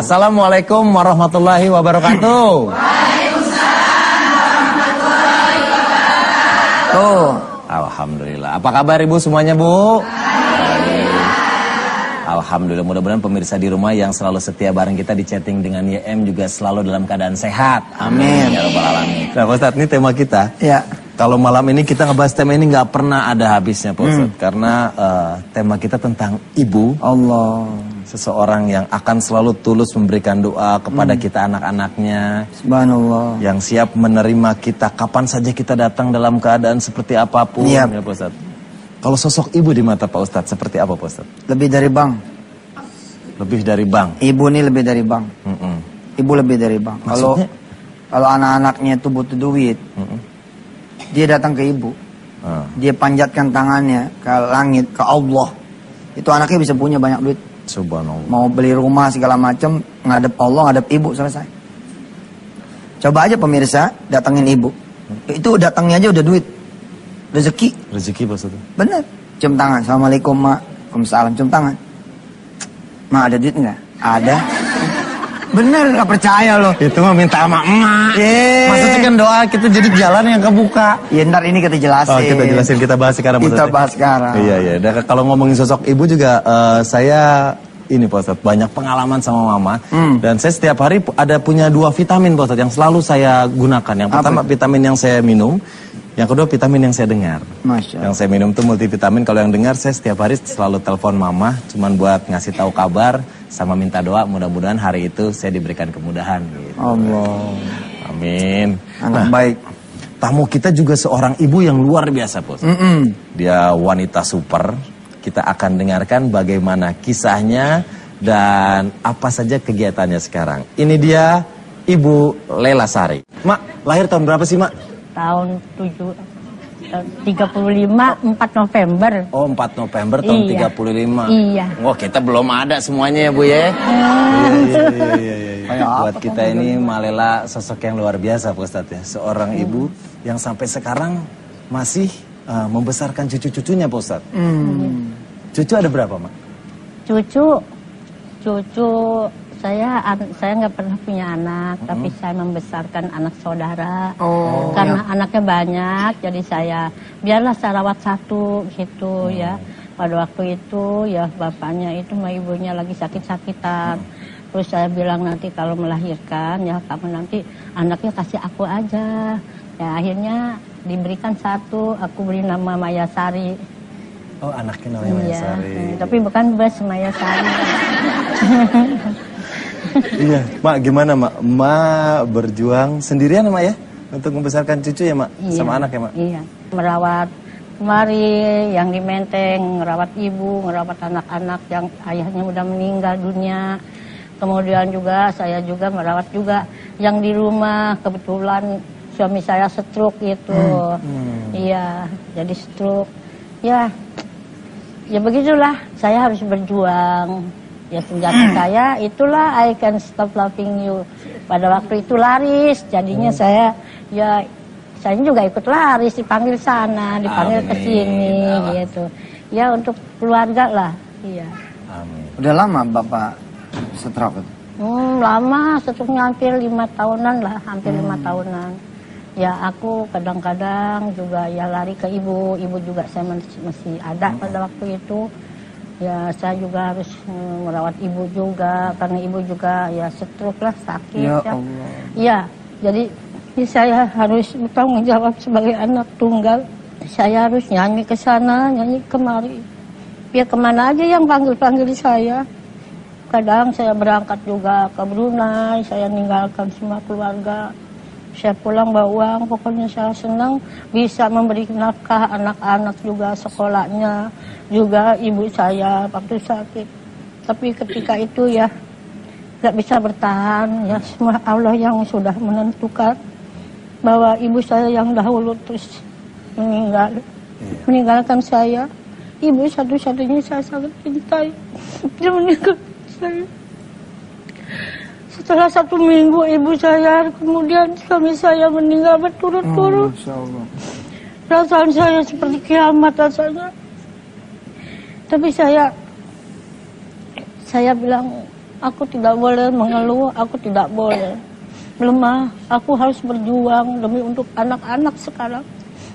Assalamualaikum warahmatullahi wabarakatuh. Waalaikumsalam warahmatullahi wabarakatuh. Alhamdulillah. Apa kabar Ibu semuanya, Bu? Alhamdulillah, mudah-mudahan pemirsa di rumah yang selalu setia bareng kita di chatting dengan YM juga selalu dalam keadaan sehat. Amin. Ya Rabbal Alamin. Nah Pak Ustadz, ini tema kita. Ya. Kalau malam ini kita ngebahas tema ini nggak pernah ada habisnya Pak Ustadz. Karena tema kita tentang ibu. Allah. Seseorang yang akan selalu tulus memberikan doa kepada kita anak-anaknya. Subhanallah. Yang siap menerima kita kapan saja kita datang dalam keadaan seperti apapun. Ya Pak Ustadz. Kalau sosok ibu di mata Pak Ustadz seperti apa Pak Ustadz? Lebih dari bank. Lebih dari bank? Ibu ini lebih dari bank. Ibu lebih dari bank. Kalau anak-anaknya itu butuh duit, dia datang ke ibu. Dia panjatkan tangannya ke langit, ke Allah. Itu anaknya bisa punya banyak duit. Subhanallah. Mau beli rumah segala macam, ngadep Allah, ngadep ibu, selesai. Coba aja pemirsa, datangin ibu. Itu datangnya aja udah duit. Rezeki. Rezeki maksudnya? Bener. Cium tangan. Assalamualaikum mak. Waalaikumsalam. Cium tangan. Mak ada duit nggak? Ada. Bener, nggak percaya loh. Itu mah minta sama emak. Maksudnya kan doa kita jadi jalan yang kebuka. Ya ntar ini kita jelasin. Oh, kita jelasin, kita bahas sekarang. Kita bahas sekarang. Iya, iya. Dan kalau ngomongin sosok ibu juga, saya ini Pak Ustadz, banyak pengalaman sama mama. Dan saya setiap hari ada punya 2 vitamin Pak Ustadz yang selalu saya gunakan. Yang pertama vitamin yang saya minum. Yang kedua vitamin yang saya dengar. Yang saya minum itu multivitamin. Kalau yang dengar saya setiap hari selalu telepon mama. Cuman buat ngasih tahu kabar sama minta doa. Mudah-mudahan hari itu saya diberikan kemudahan. Gitu. Allah. Amin. Nah, baik. Tamu kita juga seorang ibu yang luar biasa Bos. Dia wanita super. Kita akan dengarkan bagaimana kisahnya dan apa saja kegiatannya sekarang. Ini dia Ibu Lela Sari. Mak, lahir tahun berapa sih Mak? Tahun 35, 4 November. Oh, 4 November tahun 35. Iya. Wah, kita belum ada semuanya ya, Bu ya. Iya. Buat kita ini Malela sosok yang luar biasa, Pak Ustadz ya. Seorang ibu yang sampai sekarang masih membesarkan cucu-cucunya, Pak Ustadz. Cucu ada berapa, Mak? Cucu saya nggak pernah punya anak, tapi saya membesarkan anak saudara. Karena anaknya banyak, jadi biarlah saya rawat satu gitu ya. Pada waktu itu ya bapaknya itu sama ibunya lagi sakit-sakitan. Terus saya bilang nanti kalau melahirkan ya kamu nanti anaknya kasih aku aja. Ya akhirnya diberikan satu, aku beri nama Maya Sari. Oh, anaknya namanya Maya Sari. Tapi bukan Bes Maya Sari. Iya, Mak gimana Mak? Mak berjuang sendirian Mak ya? Untuk membesarkan cucu ya Mak? Iya, sama anak ya Mak? Iya, merawat kemari yang di Menteng, merawat ibu, merawat anak-anak yang ayahnya udah meninggal dunia. Kemudian juga saya juga merawat juga yang di rumah, kebetulan suami saya stroke gitu. Iya, jadi stroke. Ya begitulah, saya harus berjuang. Ya senjata saya itulah I Can Stop Loving You. Pada waktu itu laris, jadinya saya juga ikut laris, dipanggil sana, dipanggil ke sini gitu. Ya untuk keluarga lah. Iya. Amin. Udah lama Bapak stroke? Lama, stroke-nya hampir 5 tahunan lah, hampir 5 tahunan. Ya aku kadang-kadang juga ya lari ke ibu juga saya masih ada pada waktu itu. Ya saya juga harus merawat ibu juga karena ibu juga ya stroke lah, sakit ya. Allah. Ya, jadi saya harus bertanggung jawab sebagai anak tunggal. Saya harus nyanyi ke sana, nyanyi kemari. Ya kemana aja yang panggil saya. Kadang saya berangkat juga ke Brunei, saya ninggalkan semua keluarga. Saya pulang bawa uang, pokoknya saya senang bisa memberi nafkah anak-anak juga sekolahnya, juga ibu saya waktu sakit. Tapi ketika itu ya nggak bisa bertahan, ya semua Allah yang sudah menentukan bahwa ibu saya yang dahulu terus meninggalkan saya. Ibu satu-satunya saya sangat cintai, dia meninggalkan saya. Setelah 1 minggu ibu saya, kemudian suami saya meninggal berturut-turut. Perasaan saya seperti kiamat rasanya. Tapi saya bilang Aku tidak boleh mengeluh, aku tidak boleh melemah. Aku harus berjuang demi untuk anak-anak sekarang,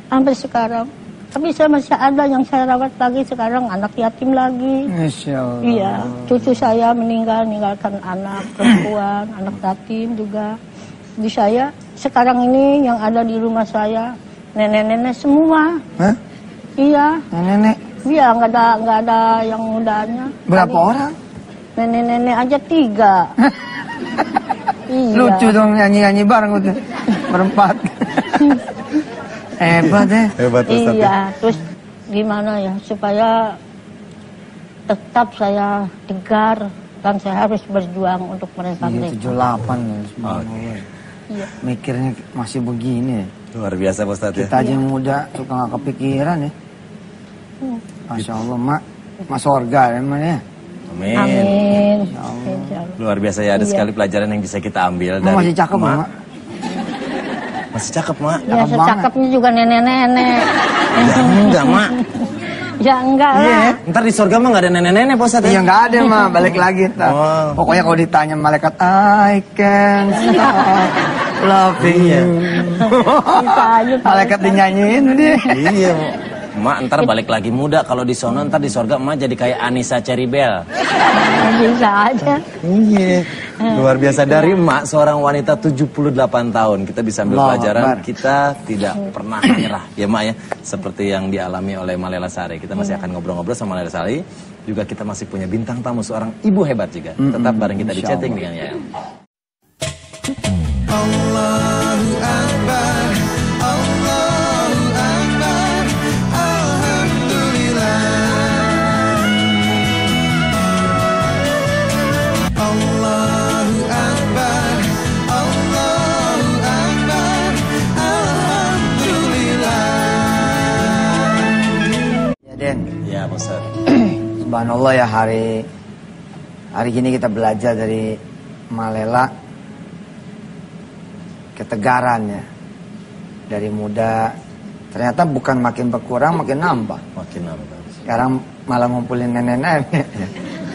sampai sekarang. Tapi saya masih ada yang saya rawat lagi sekarang, anak yatim lagi. Masya Allah. Iya, cucu saya meninggalkan anak perempuan, anak yatim juga. Di saya sekarang ini yang ada di rumah saya nenek-nenek semua. Hah? Iya. Nenek? Iya, nggak ada yang mudanya. Berapa orang? Nenek-nenek aja 3. Iya. Lucu dong nyanyi-nyanyi bareng udah berempat. Hebat deh. Hebat Ustaz. Iya, terus gimana ya supaya tetap saya tegar dan saya harus berjuang untuk mereka. Iya, 78 ya. Oke. Iya. Mikirnya masih begini ya. Luar biasa Pak Ustadz ya. Kita aja yang muda suka nggak kepikiran ya. Masya Allah, Mak. Mak sorga emang ya. Amin. Amin. Luar biasa ya, ada sekali pelajaran yang bisa kita ambil Mak dari masih cakep Mak. Mak. Masih cakep Mak. Ya, Cakep secakepnya juga nenek-nenek. Ya enggak Mak. Ya enggak Iya. lah. Ntar di surga mah nggak ada nenek-nenek Pak Ustadz Iya ya. nggak ada Mak, balik lagi ntar. Oh. Pokoknya kalau ditanya malaikat, I can stop loving you. Bisa aja, Pak Malaikat dinyanyiin dia. Iya Mak, ntar balik lagi muda. Kalau di sono ntar di surga Mak jadi kayak Anissa Cherrybelle. Bisa aja. Iya. Luar biasa dari Mak, seorang wanita 78 tahun. Kita bisa ambil Allahu pelajaran, Akbar. kita tidak pernah menyerah. Ya Mak ya, seperti yang dialami oleh Malela Sari. Kita masih akan ngobrol-ngobrol sama Malela Sari. Juga kita masih punya bintang tamu, seorang ibu hebat juga. Tetap bareng kita di chatting dengan Yayan. Allahu Akbar, Allahu Akbar, Alhamdulillah. Allahu Akbar, Allahu Akbar, Alhamdulillah. Ya Den, Ya Pak Ustadz. subhanallah ya hari ini kita belajar dari Malela ketegaran ya. Dari muda ternyata bukan makin berkurang, makin nambah. Makin nambah. Sekarang malah ngumpulin nenek-nenek.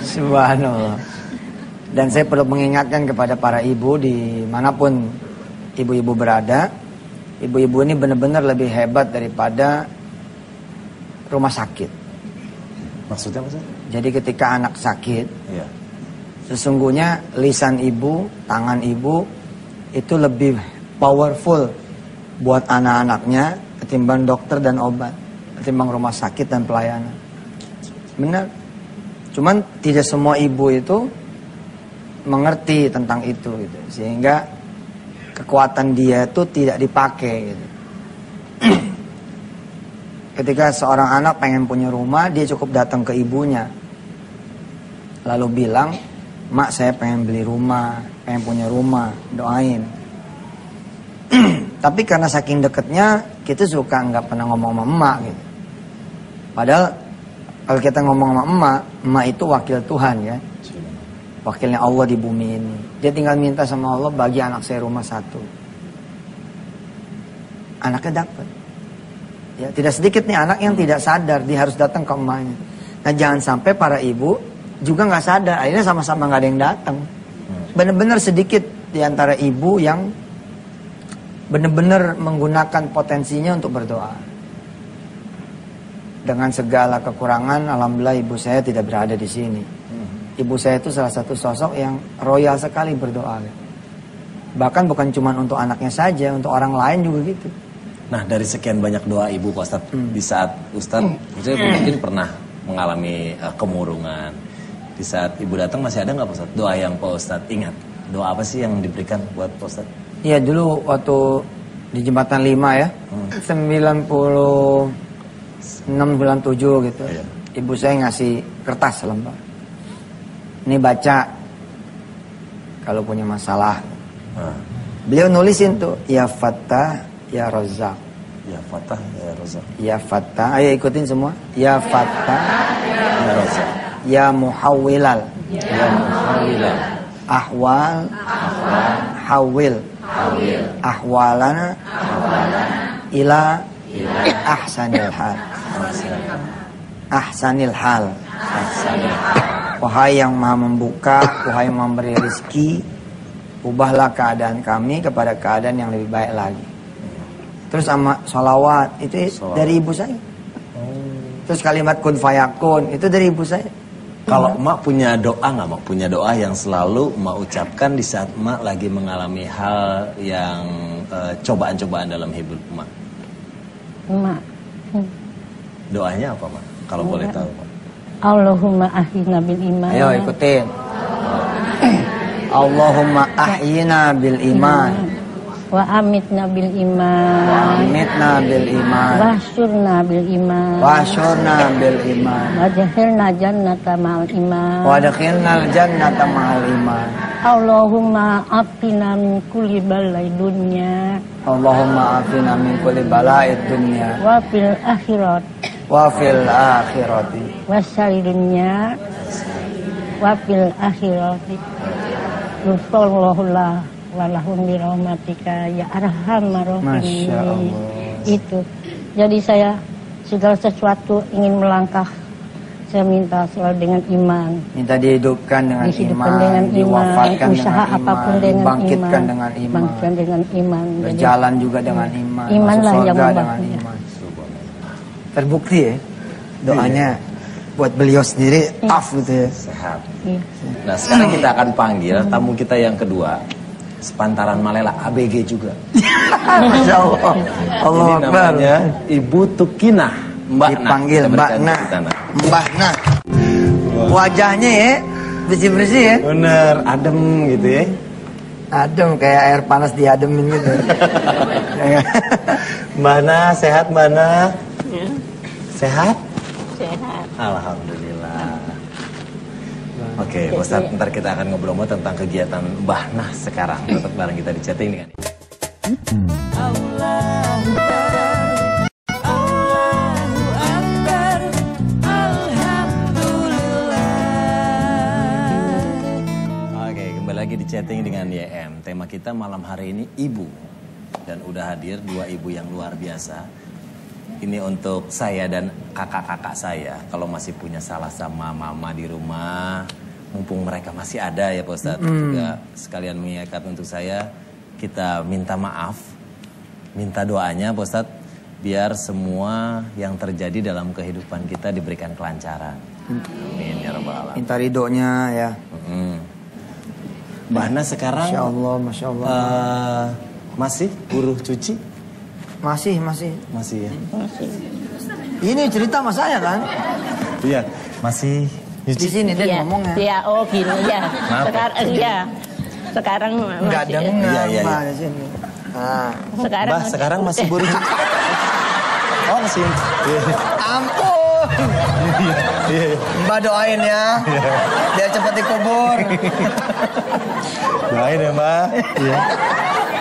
Subhanallah. Dan saya perlu mengingatkan kepada para ibu dimanapun ibu-ibu berada. Ibu-ibu ini benar-benar lebih hebat daripada rumah sakit. Maksudnya Pak Ustadz? Jadi ketika anak sakit, Iya. sesungguhnya lisan ibu, tangan ibu itu lebih powerful buat anak-anaknya ketimbang dokter dan obat, ketimbang rumah sakit dan pelayanan. Benar. Cuman tidak semua ibu itu mengerti tentang itu gitu. Sehingga kekuatan dia itu tidak dipakai gitu. Ketika seorang anak pengen punya rumah, dia cukup datang ke ibunya. Lalu bilang, "Mak, saya pengen beli rumah, pengen punya rumah, doain." Tapi karena saking deketnya, kita suka nggak pernah ngomong sama emak gitu. Padahal kalau kita ngomong sama emak, emak itu wakil Tuhan ya. Wakilnya Allah di bumi ini. Dia tinggal minta sama Allah, bagi anak saya rumah 1. Anaknya dapat. Ya, tidak sedikit nih anak yang tidak sadar dia harus datang ke emaknya. Nah, jangan sampai para ibu juga nggak sadar, akhirnya sama-sama nggak ada yang datang. Benar-benar sedikit di antara ibu yang benar-benar menggunakan potensinya untuk berdoa. Dengan segala kekurangan, alhamdulillah ibu saya tidak berada di sini. Ibu saya itu salah satu sosok yang royal sekali berdoa. Bahkan bukan cuma untuk anaknya saja, untuk orang lain juga gitu. Nah, dari sekian banyak doa ibu Pak Ustadz, di saat Ustadz mungkin pernah mengalami kemurungan. Di saat ibu datang masih ada nggak Pak Ustadz doa yang Pak Ustadz ingat? Doa apa sih yang diberikan buat Pak Ustadz? Iya, dulu waktu di Jembatan 5 ya, 96-97 gitu. Iya. Ibu saya ngasih kertas lembar. Ini baca kalau punya masalah. Beliau nulisin tuh, ya Fattah, ya Razak. Ya Fatah, ya Razak. Ya Fattah, ayo ikutin semua. Ya Fattah, Ya Razak. ya Muhawwilal. Ya Muhawilah. Ahwal, Hawil. Ahwalana, ila ahsanil hal. Ahsanil hal. Wahai yang maha membuka, wahai yang memberi rezeki, ubahlah keadaan kami kepada keadaan yang lebih baik lagi. Terus sama sholawat, itu dari ibu saya. Terus kalimat kun fayakun, itu dari ibu saya. Kalau emak punya doa nggak, mak? Punya doa yang selalu emak ucapkan di saat emak lagi mengalami hal yang cobaan-cobaan dalam hidup emak? Emak. Doanya apa, mak? Kalau boleh tahu, mak. Allahumma ahyina bil iman. Ayo ikutin. Allahumma ahyina bil iman. Wa amitna bil iman. Amitna bil iman. Wahsyurna bil iman. Wasyurna bil iman. Wajahilna jannata ma'al iman. Wadkhilnal jannata ma'al iman. Allahumma afina min kulli balai dunya. Allahumma afina min kulli bala'id dunya Wa fil akhirat. wa fil akhirati. Wasal dunya. Wa fil akhirati. Nusallallahu walahum birahmatika ya arhamar rahimin. Masya Allah. Itu. Jadi saya segala sesuatu ingin melangkah, saya minta selalu dengan iman. Minta dihidupkan dengan Dihidupkan iman, dengan iman, diwafatkan usaha dengan apapun iman, dengan dibangkitkan iman, dengan iman, bangkitkan dengan iman. Jadi, berjalan juga dengan iman, Imanlah masuk yang surga membantu. dengan iman. Terbukti ya doanya buat beliau sendiri tough gitu ya. Sehat. iya. Nah, sekarang kita akan panggil tamu kita yang kedua. Sepantaran Malela, ABG juga. Masya Allah. Allah Ini Akbar. namanya Ibu Tukinah. Mbak Dipanggil Nah. Mbak Nah. Mbak Nah. Wajahnya ya bersih-bersih ya. Bener, adem gitu ya. Adem kayak air panas diademin gitu. Mbak Nah, sehat Mbak Nah? Sehat? Sehat. Alhamdulillah. Oke, Ustaz, ntar kita akan ngobrol tentang kegiatan Mbah Nah sekarang. Tetap bareng kita di chatting dengan ini. Oke, kembali lagi di chatting dengan YM. Tema kita malam hari ini ibu. Dan udah hadir dua ibu yang luar biasa. Ini untuk saya dan kakak-kakak saya. Kalau masih punya salah sama mama di rumah, mumpung mereka masih ada ya Pak Ustadz. Juga sekalian mengingatkan untuk saya, kita minta maaf, minta doanya Pak Ustadz, biar semua yang terjadi dalam kehidupan kita diberikan kelancaran. Amin ya Rabbal Alamin. Minta ridhonya ya. Mbak Nah sekarang Masya Allah, Masya Allah. masih buruh cuci? Masih Masih ya? Ini cerita sama saya kan? Iya, masih Di sini dia ngomongnya. Iya, oh gini ya. Maaf. Sekarang iya. Sekarang Enggak masih dengar Iya. Mbak di sini. Nah, sekarang Mbah, sekarang masih buruh cuci? Oh, masih. ampun. Mbak doain ya. Biar cepat dikubur. Doain ya, Mbak. Iya.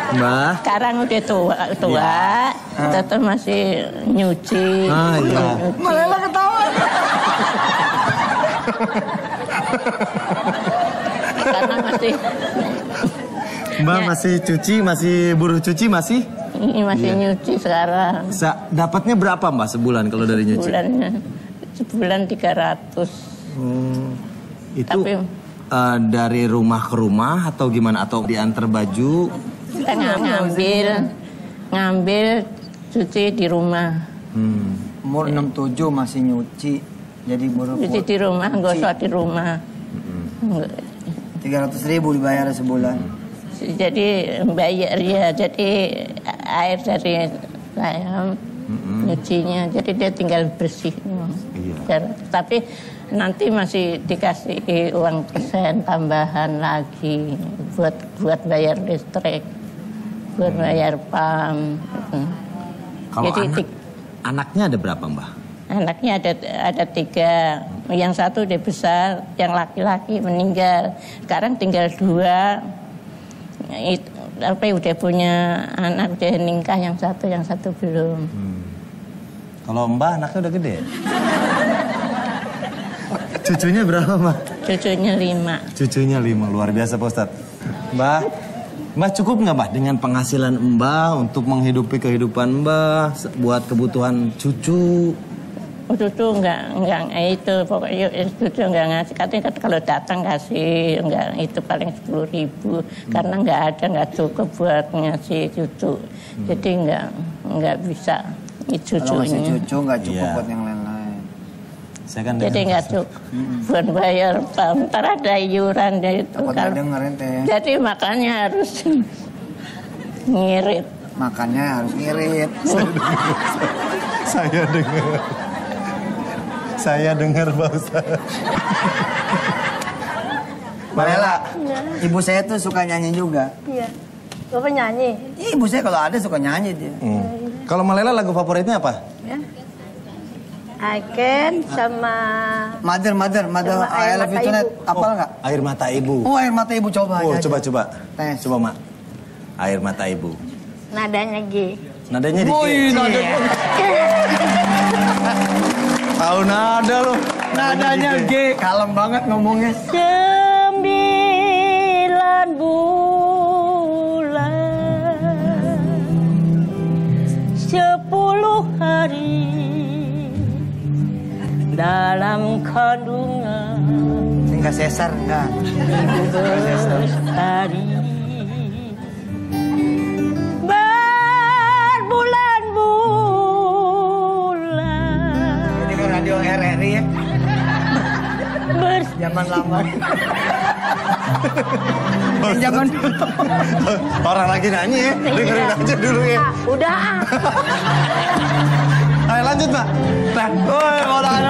Mbah. sekarang udah tua, tetap masih nyuci. Ah, iya. Malah ketawa. Karena masih Mbak masih cuci, masih buruh cuci masih? ini masih nyuci sekarang. Dapatnya berapa Mbak sebulan kalau dari nyuci? Sebulan 300. Itu Tapi dari rumah ke rumah atau gimana? Atau diantar baju? kita ngambil cuci di rumah. Umur 67 masih nyuci. Jadi baru Cuci di rumah, gosok di rumah. 300.000 dibayar sebulan. Jadi bayar ya, jadi air dari saya nyucinya, jadi dia tinggal bersih. Tapi nanti masih dikasih uang persen tambahan lagi buat bayar listrik, buat bayar PAM. Kalau Jadi anaknya ada berapa Mbak? anaknya ada 3, yang satu udah besar, yang laki-laki meninggal, sekarang tinggal 2. Tapi udah punya anak, udah nikah yang satu belum. Kalau Mbak anaknya udah gede? Cucunya berapa Mbak? Cucunya 5. Cucunya 5, luar biasa Pak Ustadz. Mbak cukup nggak Mbak dengan penghasilan Mbak untuk menghidupi kehidupan Mbak buat kebutuhan cucu? Cucu enggak itu pokoknya cucu enggak ngasih, katanya kalau datang kasih enggak, itu paling 10.000 karena enggak cukup buat ngasih cucu. Jadi enggak bisa cucunya. Kalau ngasih cucu enggak cukup buat yang lain-lain. Saya kan jadi enggak cukup buat bayar, ntar ada iuran itu. Kalau dengerin teh. Jadi makanya harus ngirit. Makannya harus ngirit. Saya dengar Pak Ustaz. Malela, ibu saya tuh suka nyanyi juga. Iya. Bapak nyanyi? Ibu saya kalau ada suka nyanyi dia. Kalau Malela lagu favoritnya apa? Ya. I can sama... Mother, Sama I Air love you Mata tonight. Ibu. Apa enggak? Air mata ibu. Oh, air mata ibu coba. Oh, aja. coba. Tes. Coba, Mak. Air mata ibu. Nadanya G. Nadanya di Woi, nada. Tahu nada lu. Nadanya G, kalem banget ngomongnya. 9 bulan 10 hari dalam kandungan Enggak sesar, enggak. ibu bestari berbulan-bulan. Ini kan radio RRI ya. Zaman lama. Zaman dulu. Orang lagi nyanyi ya. Dengerin aja dulu ya. Udah. Ayo lanjut, Mak. Nah, Woi, orang.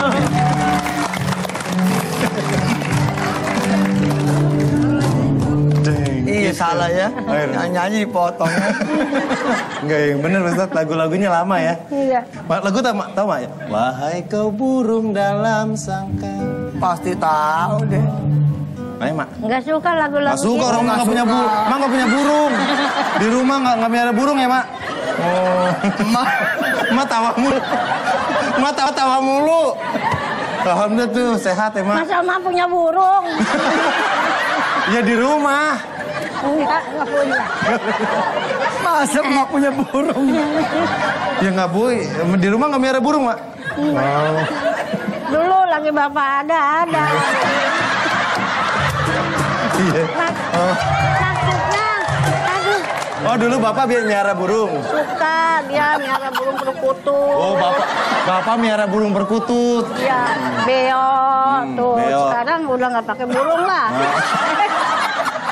Iya salah ya. Nyanyi potongnya. Enggak, yang bener Ustaz, lagu-lagunya lama ya. Iya. Lagu tahu Mak ya? Wahai kau burung dalam sangkar. Pasti tahu deh. Ayo, Mak. Enggak suka lagu-lagu Gak suka, gitu. orang nggak punya burung. Mak nggak punya burung. Di rumah nggak punya burung ya, Mak. Oh, Mak tawa mulu. Mak tawa mulu. Alhamdulillah tuh sehat ya, Mak. Masa Mak punya burung? Ya di rumah. Enggak punya. Masa emak punya burung? Ya nggak boy. Di rumah nggak miara burung, Mak. Wow. Dulu lagi bapak ada. Iya. Maksudnya, aduh, Oh dulu bapak biar miara burung. suka dia miara burung perkutut. Oh bapak miara burung perkutut. Iya, beo tuh. beo. Sekarang udah nggak pakai burung lah.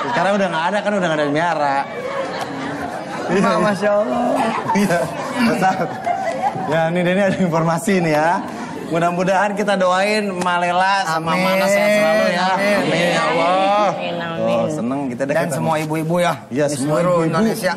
Sekarang udah nggak ada kan, udah nggak ada yang miara. Emak, Masya Allah. Iya, Ustaz. Ya ini ada informasi nih ya. Mudah-mudahan kita doain Malela sama Amin. Mana sehat selalu ya. Amin. Ya Allah. Amin. Oh, seneng kita Dan semua ibu-ibu ya. Iya, di semua seluruh ibu-ibu. Indonesia.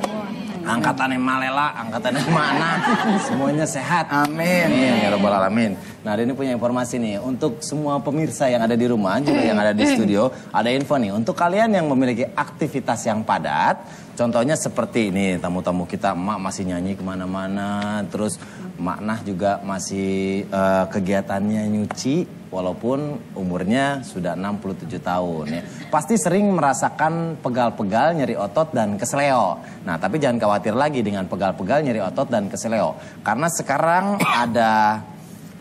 Angkatannya Malela, angkatannya Mana, semuanya sehat. Amin. Ya Rabbal Alamin. Nah, hari ini punya informasi nih untuk semua pemirsa yang ada di rumah juga yang ada di studio. Ada info nih untuk kalian yang memiliki aktivitas yang padat. Contohnya seperti ini, tamu-tamu kita, emak masih nyanyi kemana-mana, terus Mak Nah juga masih kegiatannya nyuci. Walaupun umurnya sudah 67 tahun ya. Pasti sering merasakan pegal-pegal, nyeri otot dan keseleo. Nah tapi jangan khawatir lagi dengan pegal-pegal, nyeri otot dan keseleo. Karena sekarang ada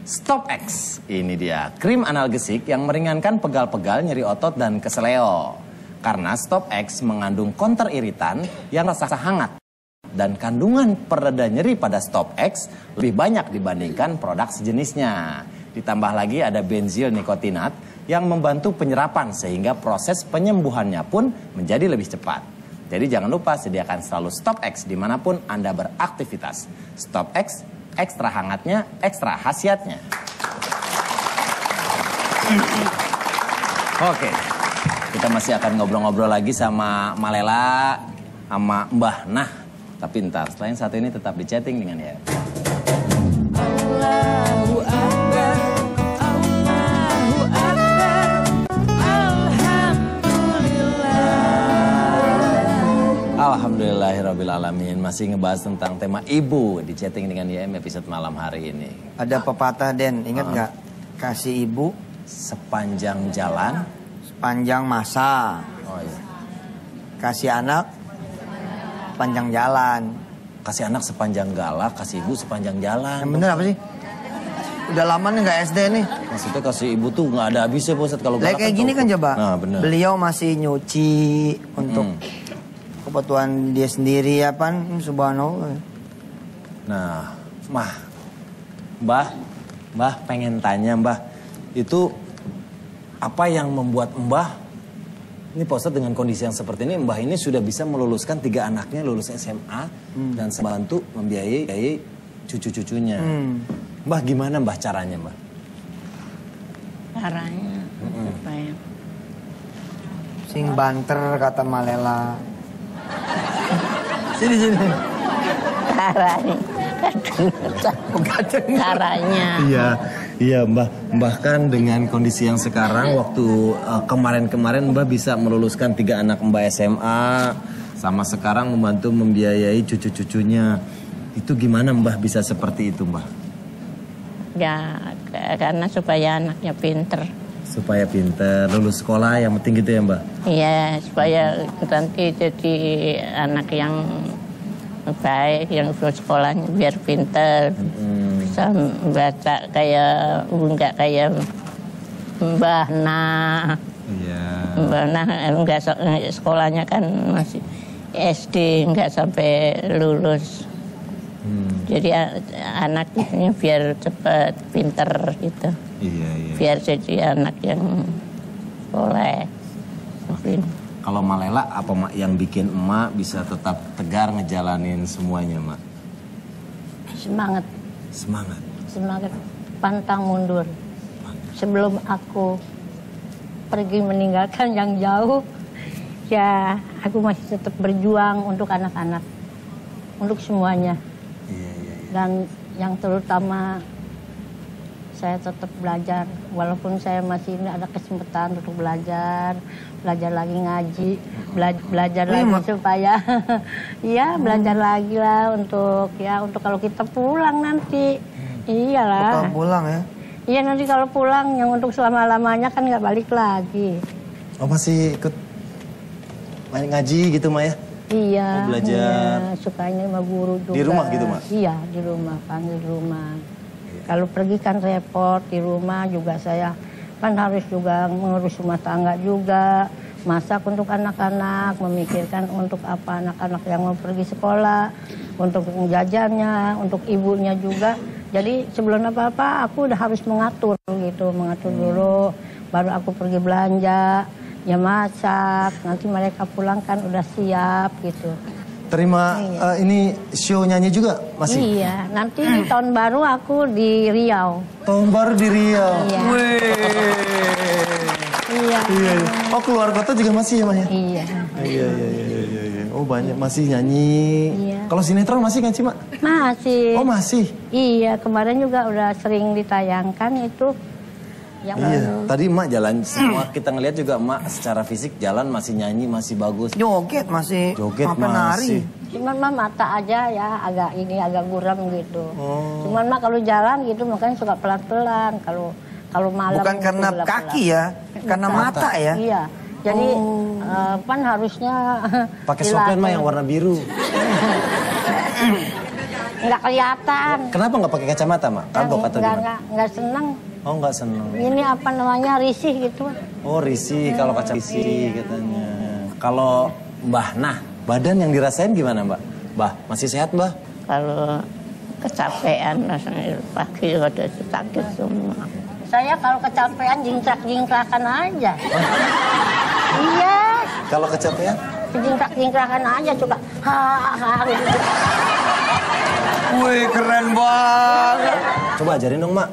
Stop X. Ini dia, krim analgesik yang meringankan pegal-pegal, nyeri otot dan keseleo. Karena Stop X mengandung counter iritan yang rasa hangat. Dan kandungan pereda nyeri pada Stop X lebih banyak dibandingkan produk sejenisnya. Ditambah lagi ada benzil nikotinat yang membantu penyerapan sehingga proses penyembuhannya pun menjadi lebih cepat. Jadi jangan lupa sediakan selalu Stop X dimanapun Anda beraktivitas. Stop X, ekstra hangatnya, ekstra khasiatnya. Oke, kita masih akan ngobrol-ngobrol lagi sama Malela, sama Mbah Nah. Tapi ntar, selain satu ini tetap di chatting dengan ya. Allahu Akbar, Allahu Akbar, Alhamdulillah. Alhamdulillahirrabbilalamin. Masih ngebahas tentang tema ibu di chatting dengan YM episode malam hari ini. Ada pepatah Den, ingat nggak? Kasih ibu Sepanjang jalan. sepanjang masa, Oh iya. kasih anak panjang jalan. Kasih anak sepanjang galak, kasih ibu sepanjang jalan. Yang bener apa sih? Udah lama nih nggak SD nih. Maksudnya kasih ibu tuh nggak ada habisnya Pak Ustadz kalau Kayak gini kan coba. Nah, benar. Beliau masih nyuci untuk kebutuhan dia sendiri ya pan, subhanallah. Nah, Mbah pengen tanya Mbah, itu apa yang membuat Mbah, ini Pak Ustadz dengan kondisi yang seperti ini, Mbah ini sudah bisa meluluskan 3 anaknya lulus SMA dan membantu membiayai cucu-cucunya. Mbah gimana Mbah caranya Mbah? Caranya supaya Sing banter kata Malela. Sini. caranya Iya Mbah kan dengan kondisi yang sekarang waktu kemarin-kemarin Mbah bisa meluluskan 3 anak Mbah SMA sama sekarang membantu membiayai cucu-cucunya. Itu gimana Mbah bisa seperti itu Mbah? ya karena supaya anaknya pinter. Supaya pinter, lulus sekolah yang penting gitu ya Mbah? Iya, supaya nanti jadi anak yang baik, yang sekolahnya biar pinter, bisa baca kayak enggak kayak Mbah Nah. Iya. Mbah Nah enggak sekolahnya kan masih SD, enggak sampai lulus. Jadi anaknya biar cepat pinter gitu. Iya. Biar jadi anak yang soleh. Kalau Malela apa Mak yang bikin emak bisa tetap tegar ngejalanin semuanya Mak? Semangat, pantang mundur. Sebelum aku pergi meninggalkan yang jauh, ya aku masih tetap berjuang untuk anak-anak, untuk semuanya. Dan yang terutama saya tetap belajar, walaupun saya masih ini ada kesempatan untuk belajar lagi ngaji, belajar lagi supaya ya belajar lagi lah untuk kalau kita pulang nanti. Iyalah. Bakal pulang ya? Iya nanti kalau pulang yang untuk selama-lamanya kan nggak balik lagi. Oh masih ikut main ngaji gitu Mak ya? Iya. Belajar. Iya, sukanya sama guru juga. Di rumah gitu Mak? Iya di rumah, panggil di rumah. Kalau pergi kan repot, di rumah juga saya kan harus juga mengurus rumah tangga juga, masak untuk anak-anak, memikirkan untuk apa anak-anak yang mau pergi sekolah, untuk jajannya, untuk ibunya juga. Jadi sebelum apa-apa aku udah harus mengatur dulu, baru aku pergi belanja, ya masak, nanti mereka pulang kan udah siap gitu. Terima ini show nyanyi juga masih? Iya, nanti di tahun baru aku di Riau. Tahun baru di Riau. Iya. Iya. Oh keluar kota juga masih ya Mak ya? Iya. Iya. Oh banyak masih nyanyi. Iya. Kalau sinetron masih kan sih Mak? Masih. Oh masih? Iya, kemarin juga udah sering ditayangkan itu. Yang Iya, tadi Mak jalan semua kita ngelihat juga Mak secara fisik jalan masih nyanyi masih bagus. Joget masih. Joget apa masih. nari? Cuman mah mata aja ya agak guram gitu. Cuman mah kalau jalan gitu makanya suka pelan-pelan. Kalau malam Bukan karena pelan-pelan. kaki ya, karena mata ya. Iya. Jadi pan harusnya Pakai soplen Mak yang warna biru. nggak kelihatan. Kenapa nggak pakai kacamata Mak? Kagok atau gimana? Nggak seneng. Oh nggak seneng. Ini apa namanya risih gitu. Oh risih kalau kaca risih katanya. Kalau Mbah Nah badan yang dirasain gimana Mbak? Mbah masih sehat Mbah? Kalau kecapean rasanya pagi udah sakit semua. Saya kalau kecapean jingkrak-jingkrakan aja. Iya. Kalau kecapean? Jingkrak-jingkrakan aja coba. Gitu. Wih keren banget. Coba ajarin dong Mak.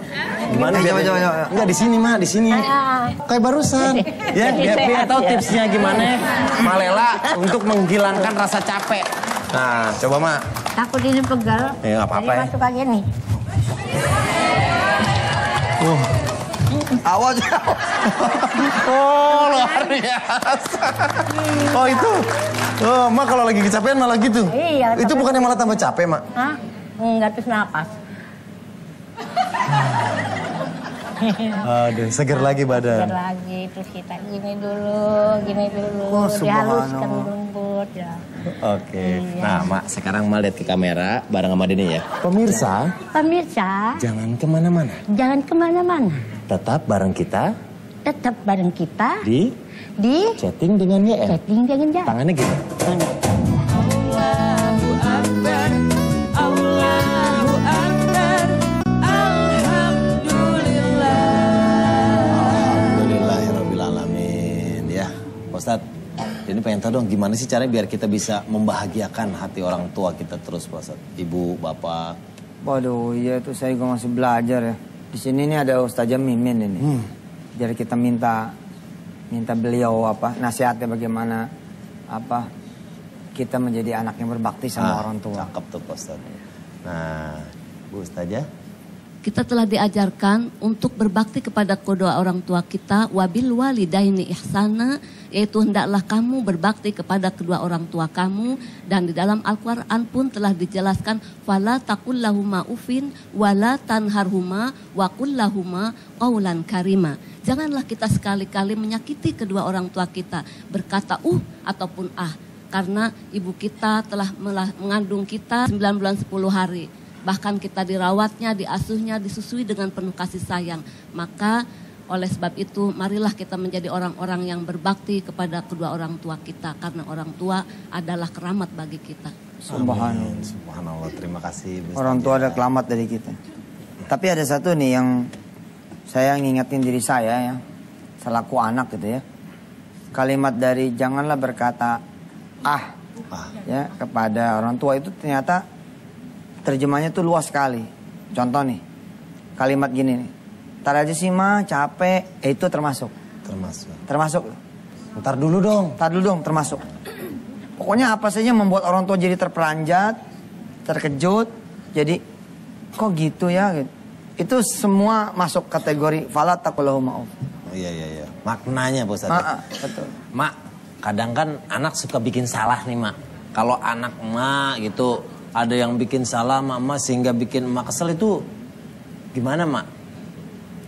Gimana Coba. Enggak di sini Mak, di sini. Kayak barusan. Ya, biar tahu tipsnya gimana Malela untuk menghilangkan rasa capek. Nah, coba Mak. Takut ini pegal. Ya nggak apa-apa Jadi ya. masuk aja nih. Awas. Oh, luar biasa. Oh, itu. Oh, Mak kalau lagi kecapean malah gitu. Iya. Itu bukan yang malah tambah capek, Mak. Hah? Enggak terus napas. Aduh, seger lagi Seger badan. lagi terus kita gini dulu, Oh, dihaluskan subhanallah. rumput ikut ya. Oke. Iya. Nah, Mak, sekarang Mak lihat ke kamera bareng sama Dini ya. Pemirsa, Pemirsa, jangan kemana-mana. jangan kemana-mana. Tetap bareng kita Tetap bareng kita di di chatting dengan YM. chatting dengan Jan. Tangannya gini. Allahu Akbar, Allahu Akbar, Alhamdulillah. Alhamdulillahirrabbilalamin. Ya, Pak Ustadz. Jadi pengen tahu dong gimana sih caranya biar kita bisa membahagiakan hati orang tua kita terus, Pak Ustadz. Ibu, Bapak. Waduh, iya itu saya juga masih belajar ya. Di sini nih ada Ustazah Mimin ini. Jadi kita minta beliau nasihatnya bagaimana kita menjadi anak yang berbakti sama orang tua. Cakep tuh, Pak Ustadz. Nah, Bu Ustazah. Kita telah diajarkan untuk berbakti kepada kedua orang tua kita, wabil walidaini ihsana, yaitu hendaklah kamu berbakti kepada kedua orang tua kamu, dan di dalam Al-Qur'an pun telah dijelaskan fala taqul lahuma ufin wala tanharhuma wa qul lahuma qaulan karima. Janganlah kita sekali-kali menyakiti kedua orang tua kita, berkata ataupun karena ibu kita telah mengandung kita 9 bulan 10 hari. Bahkan kita dirawatnya, diasuhnya, disusui dengan penuh kasih sayang. Maka oleh sebab itu marilah kita menjadi orang-orang yang berbakti kepada kedua orang tua kita. Karena orang tua adalah keramat bagi kita. Subhanallah. Subhanallah, terima kasih. Bu Orang Ustazah. tua ada keramat dari kita. Tapi ada satu nih yang saya ngingetin diri saya ya. Selaku anak gitu ya. Kalimat dari janganlah berkata ya kepada orang tua itu ternyata terjemahnya tuh luas sekali. Contoh nih, kalimat gini nih. Ntar aja sih mah capek, itu termasuk. Termasuk. Ntar dulu dong, termasuk. Pokoknya apa saja membuat orang tua jadi terperanjat, terkejut, jadi kok gitu ya gitu. Itu semua masuk kategori fala taqul lahuma uf. Oh iya. Maknanya, Pak Ustadz. Betul. Mak, kadang kan anak suka bikin salah nih, Mak. Kalau anak Mak gitu ada yang bikin salah Mama sehingga bikin Mak kesel, itu gimana, Mak?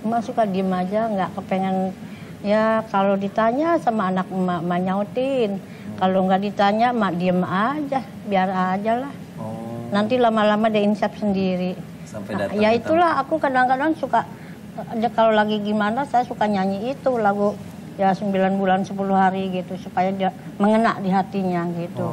Emak suka diem aja, nggak kepengen. Ya kalau ditanya sama anak emak nyautin. Kalau nggak ditanya emak diem aja, biar aja lah. Nanti lama-lama dia insaf sendiri. Sampai datang. Ya itulah aku kadang-kadang suka, kalau lagi gimana saya suka nyanyi itu lagu ya 9 bulan 10 hari gitu. Supaya dia mengena di hatinya gitu.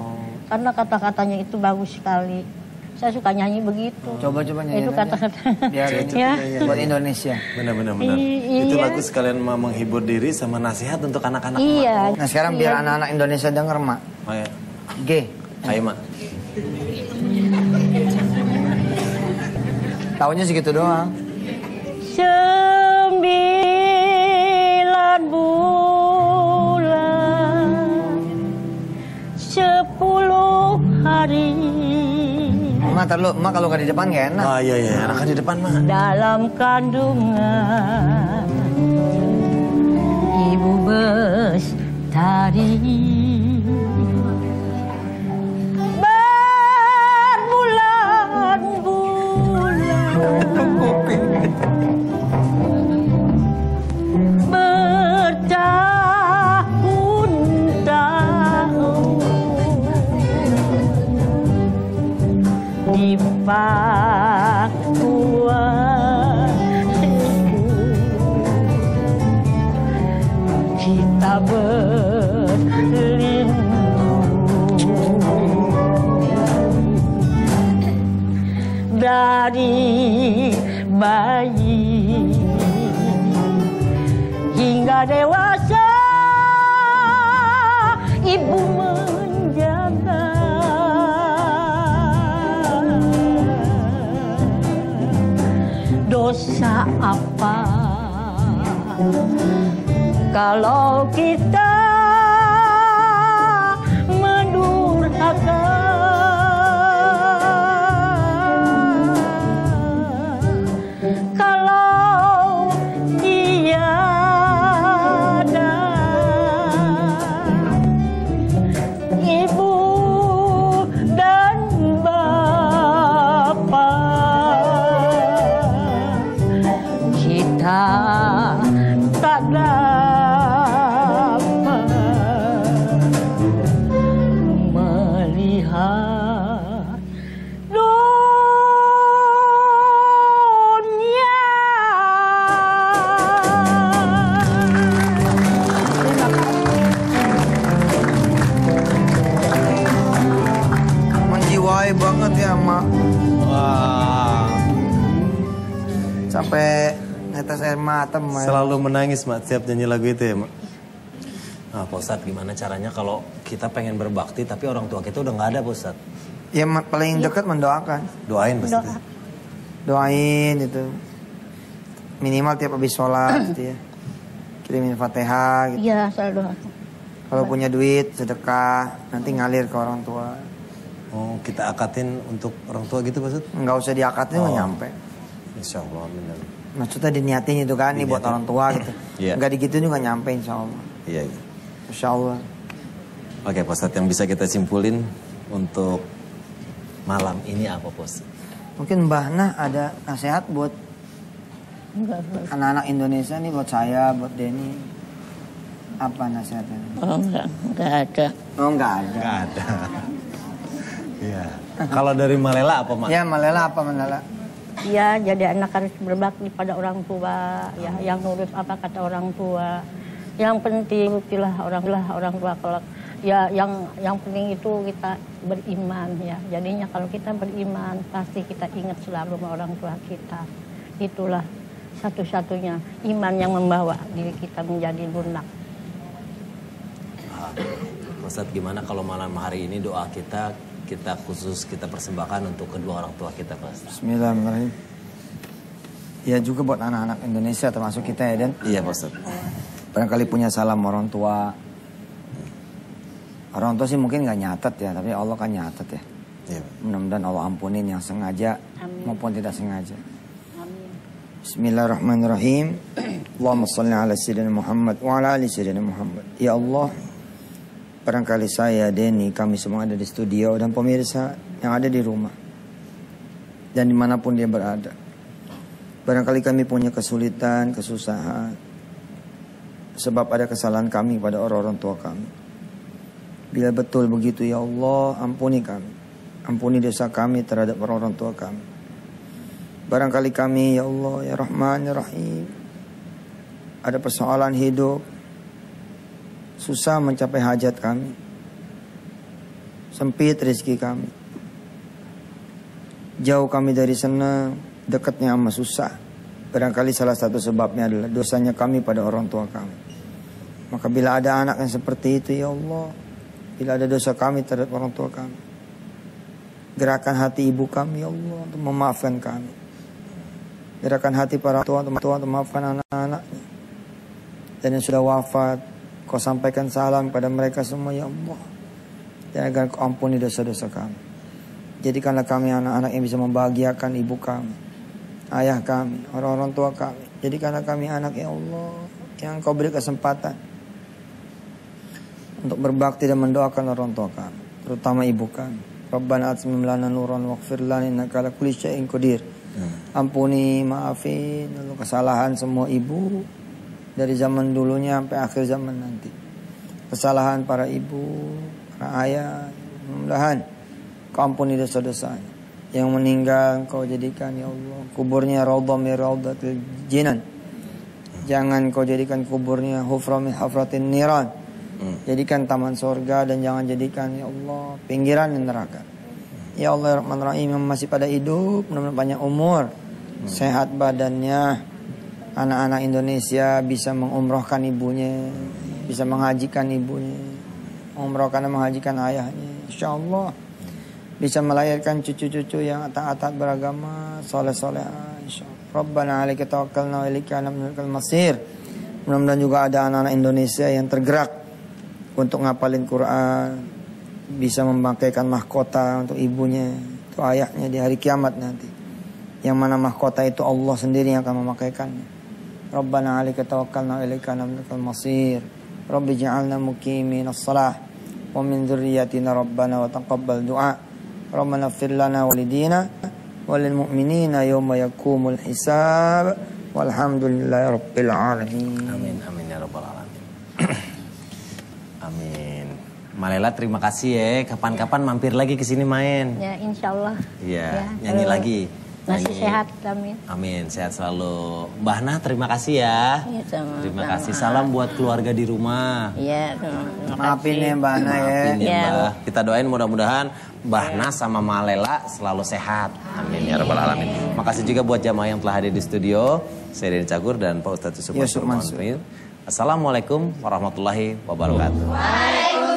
Karena kata-katanya itu bagus sekali. Saya suka nyanyi begitu. Coba nyanyi. Itu kata-kata. Biar ya. buat Indonesia. Benar. Iya. Itu lagu sekalian menghibur diri sama nasihat untuk anak-anak. Iya. Nah sekarang biar anak-anak Indonesia denger Mak. Ayo. G. Ayo, Mak. Tahunnya segitu doang. 9 bulan 10 hari Mak kalau nggak di depan nggak enak. Iya, enakan di depan, Mak. dalam kandungan ibu bestari bertahun-tahun di pangkuan kita berlindung dari bayi hingga dewasa ibu menjaga dosa apa kalau kita mendurhaka kalau tiada ibu dan bapak kita tak dapat Sampai netes air mata. Selalu menangis mak tiap nyanyi lagu itu ya mak. Nah Pak Ustadz gimana caranya kalau kita pengen berbakti tapi orang tua kita udah nggak ada Pak Ustadz? Ya paling dekat mendoakan. Doain pasti. Doain itu. Minimal tiap habis sholat gitu ya. Kirimin Fatihah gitu. Iya, selalu doa. Kalau punya duit sedekah, nanti ngalir ke orang tua. Oh, kita akatin untuk orang tua gitu Pak Ustadz? Nggak usah diakatin nggak nyampe. Insya Allah benar. Maksudnya diniatin itu kan, nih buat orang tua gitu. Iya. Nggak digituin juga nyampe insya Allah. Iya. Insya Allah. Oke Pak Ustadz, yang bisa kita simpulin untuk malam ini apa Pak Ustadz? Mungkin Mbah Nah ada nasihat buat anak-anak Indonesia nih, buat saya, buat Denny. Apa nasihatnya? Oh enggak ada. Oh nggak ada. Nggak ada. Iya. Kalau dari Malela apa Mak? Ya Malela apa Malela? Ya, jadi anak harus berbakti pada orang tua, ya, yang nurut apa kata orang tua. Yang penting itulah orang tua kalau ya yang penting itu kita beriman ya. Jadinya kalau kita beriman pasti kita ingat selalu sama orang tua kita. Itulah satu-satunya iman yang membawa diri kita menjadi lunak. Ustadz gimana kalau malam hari ini doa kita khusus kita persembahkan untuk kedua orang tua kita Pak Ustadz? Bismillahirrahmanirrahim. Ya juga buat anak-anak Indonesia termasuk kita ya Den. Iya Pak Ustadz. Barangkali punya salam orang tua. Orang tua sih mungkin nggak nyatet ya, tapi Allah kan nyatet ya. Iya. Mudah-mudahan Allah ampunin yang sengaja maupun tidak sengaja. Amin. Bismillahirrahmanirrahim. Allahumma salli ala sayyidina Muhammad wa ala ali sayyidina Muhammad. Ya Allah, barangkali saya, Denny, kami semua ada di studio dan pemirsa yang ada di rumah dan dimanapun dia berada. Barangkali kami punya kesulitan, kesusahan sebab ada kesalahan kami pada orang-orang tua kami. Bila betul begitu ya Allah, ampuni kami. Ampuni dosa kami terhadap orang-orang tua kami. Barangkali kami ya Allah ya Rahman ya Rahim ada persoalan hidup, susah mencapai hajat kami, sempit rezeki kami, jauh kami dari senang, dekatnya sama susah. Barangkali salah satu sebabnya adalah dosanya kami pada orang tua kami. Maka bila ada anak yang seperti itu ya Allah, bila ada dosa kami terhadap orang tua kami, gerakan hati ibu kami ya Allah untuk memaafkan kami. Gerakan hati para tua untuk memaafkan anak-anaknya. Dan yang sudah wafat, Kau sampaikan salam kepada mereka semua ya Allah. Dan agar Kau ampuni dosa-dosa kami. Jadikanlah kami anak-anak yang bisa membahagiakan ibu kami, ayah kami, orang-orang tua kami. Jadikanlah kami anak ya Allah yang Kau beri kesempatan untuk berbakti dan mendoakan orang tua kami, terutama ibu kami. Rabbana atmim lana nuran waghfir lana innaka ala kulli syai'in qadir. Ampuni, maafin lalu kesalahan semua ibu dari zaman dulunya sampai akhir zaman nanti. Kesalahan para ibu, para ayah, mudah-mudahan Kau ampuni dosa-dosanya. Yang meninggal Kau jadikan ya Allah kuburnya raudhah min raudhatil jinan. Jangan Kau jadikan kuburnya hufrah min hafratin niran. Jadikan taman surga dan jangan jadikan ya Allah pinggiran neraka. Ya Allah Rahman Rahim yang masih pada hidup, mudah-mudahan panjang umur, sehat badannya. Anak-anak Indonesia bisa mengumrohkan ibunya, bisa menghajikan ibunya, mengumrohkan dan menghajikan ayahnya. Insya Allah bisa melahirkan cucu-cucu yang taat-taat beragama, soleh-soleh. Insya Allah. Rabbana alaika tawakkalna wa ilaika al masir. Mudah-mudahan juga ada anak-anak Indonesia yang tergerak untuk ngapalin Quran, bisa memakaikan mahkota untuk ibunya, itu ayahnya di hari kiamat nanti. Yang mana mahkota itu Allah sendiri yang akan memakaikannya. Rabbana 'alaika tawakkalna wa ilaika al masir. Rabbi ij'alna muqimin as-salah wa min dzurriyyatina rabbana wa taqabbal du'a. Rabbana ighfir lana wa lidina wa lil mu'minina yawma yaqumul hisab. Walhamdulillahi rabbil alamin. Amin amin ya rabbal alamin. Amin. Malela terima kasih ya. Kapan-kapan mampir lagi ke sini main. Ya insya Allah. Iya, Ya, nyanyi lagi. Masih Baik. sehat, amin. Amin, sehat selalu. Mbah Nah, terima kasih ya. Iya, sama-sama. Terima kasih. Salam buat keluarga di rumah. Iya, terima Maafin kasih. ya Mbak Ana ya. Maafin ya, Iya. Mbah. Kita doain mudah-mudahan Mbah Nah sama Malela selalu sehat. Amin ya rabbal alamin. Makasih juga buat jamaah yang telah hadir di studio. Saya Denny Cagur dan Pak Ustadz Yusuf Yusuf Mansur. Mansur. Assalamualaikum warahmatullahi wabarakatuh.